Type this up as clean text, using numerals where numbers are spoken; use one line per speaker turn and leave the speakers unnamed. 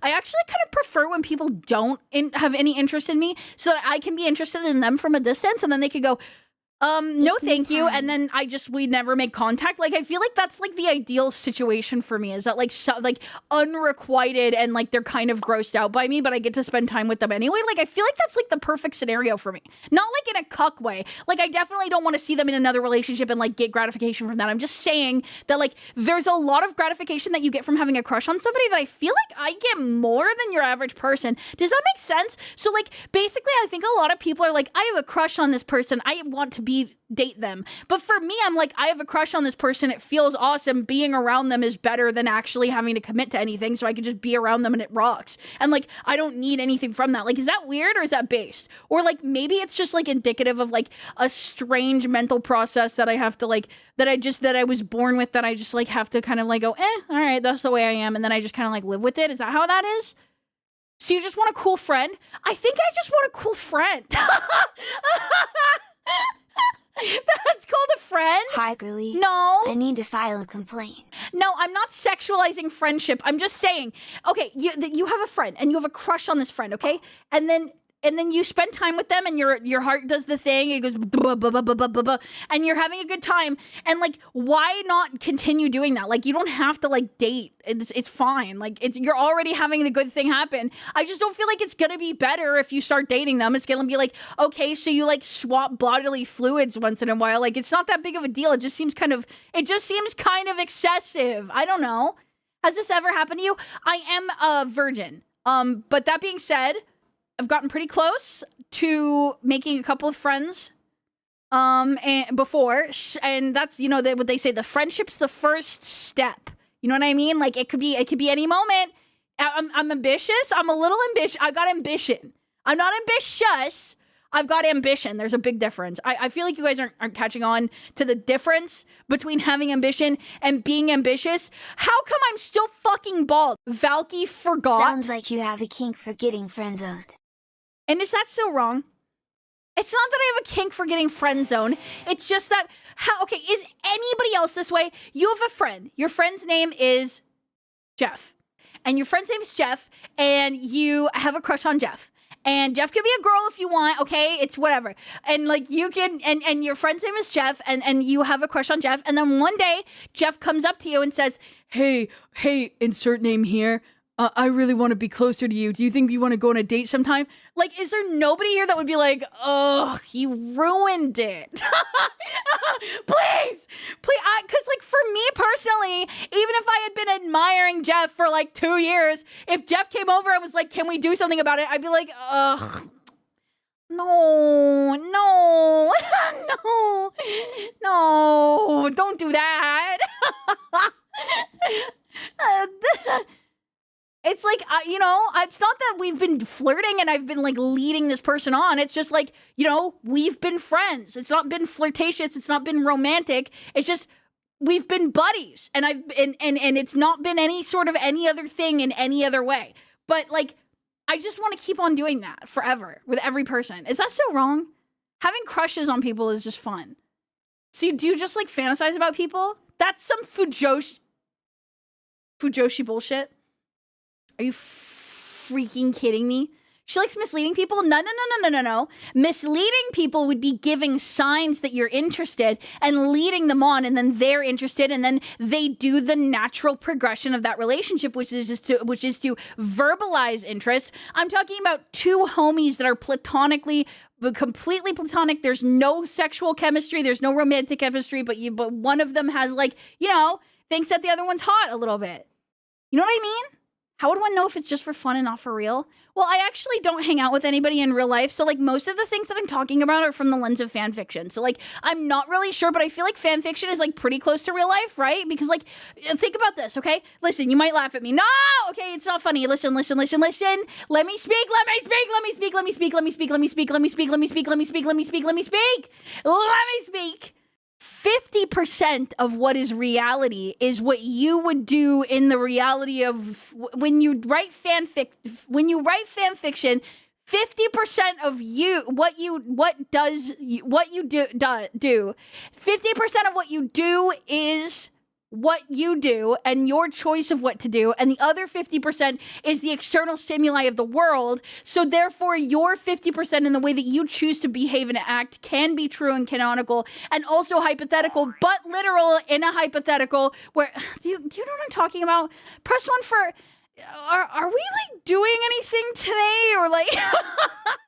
I actually kind of prefer when people don't have any interest in me, so that I can be interested in them from a distance, and then they could go, no, thank you. And then we never make contact. Like, I feel like that's like the ideal situation for me, is that like, unrequited and like they're kind of grossed out by me, but I get to spend time with them anyway. Like, I feel like that's like the perfect scenario for me. Not like in a cuck way. Like, I definitely don't want to see them in another relationship and like get gratification from that. I'm just saying that like, there's a lot of gratification that you get from having a crush on somebody that I feel like I get more than your average person. Does that make sense? So like, basically, I think a lot of people are like, I have a crush on this person. I want to date them. But for me, I'm like, I have a crush on this person. It feels awesome. Being around them is better than actually having to commit to anything. So I can just be around them and it rocks. And like, I don't need anything from that. Like, is that weird or is that based? Or like, maybe it's just like indicative of like a strange mental process that I have to like, that I was born with, that I just like have to kind of like go, all right, that's the way I am. And then I just kind of like live with it. Is that how that is? So you just want a cool friend? I think I just want a cool friend. That's called a friend?
Hi, Crelly.
No.
I need to file a complaint.
No, I'm not sexualizing friendship. I'm just saying, okay, you have a friend and you have a crush on this friend, okay? And then you spend time with them and your heart does the thing. It goes blah, blah, blah, blah, blah, blah, blah, and you're having a good time. And like, why not continue doing that? Like, you don't have to like date. It's fine. Like, you're already having the good thing happen. I just don't feel like it's gonna be better if you start dating them. It's gonna be like, okay, so you like swap bodily fluids once in a while. Like, it's not that big of a deal. It just seems kind of excessive. I don't know. Has this ever happened to you? I am a virgin. But that being said, I've gotten pretty close to making a couple of friends and before, and that's, you know, what they say, the friendship's the first step. You know what I mean? Like, it could be any moment. I'm ambitious. I'm a little ambitious. I got ambition. I'm not ambitious. I've got ambition. There's a big difference. I feel like you guys aren't catching on to the difference between having ambition and being ambitious. How come I'm still fucking bald? Valky forgot.
Sounds like you have a kink for getting friend-zoned.
And is that so wrong? It's not that I have a kink for getting friend zone. It's just that, okay, is anybody else this way? You have a friend. Your friend's name is Jeff. And your friend's name is Jeff, and you have a crush on Jeff. And Jeff can be a girl if you want, okay? It's whatever. And like, you can, and your friend's name is Jeff, and you have a crush on Jeff. And then one day, Jeff comes up to you and says, hey, insert name here. I really want to be closer to you. Do you think you want to go on a date sometime? Like, is there nobody here that would be like, oh, he ruined it? Please. Because like, for me personally, even if I had been admiring Jeff for like 2 years, if Jeff came over and was like, can we do something about it? I'd be like, ugh. No, don't do that. It's like, you know, it's not that we've been flirting and I've been like leading this person on. It's just like, you know, we've been friends. It's not been flirtatious. It's not been romantic. It's just, we've been buddies. And and it's not been any sort of any other thing in any other way. But like, I just want to keep on doing that forever with every person. Is that so wrong? Having crushes on people is just fun. So do you just like fantasize about people? That's some Fujoshi bullshit. Are you freaking kidding me? She likes misleading people? No. Misleading people would be giving signs that you're interested and leading them on, and then they're interested, and then they do the natural progression of that relationship, which is to verbalize interest. I'm talking about two homies that are completely platonic. There's no sexual chemistry. There's no romantic chemistry, but one of them has, like, you know, thinks that the other one's hot a little bit. You know what I mean? How would one know if it's just for fun and not for real? Well, I actually don't hang out with anybody in real life. So like, most of the things that I'm talking about are from the lens of fan fiction. So like, I'm not really sure, but I feel like fan fiction is like pretty close to real life, right? Because like, think about this, okay? Listen, you might laugh at me. No, okay, it's not funny. Listen. Let me speak. 50% of what is reality is what you would do in the reality of when you write fan fiction. 50% of you, what you do. 50% of what you do is what you do and your choice of what to do, and the other 50% is the external stimuli of the world. So therefore, your 50% in the way that you choose to behave and act can be true and canonical, and also hypothetical, but literal in a hypothetical where, do you know what I'm talking about? Press 1 for, are we like doing anything today, or like...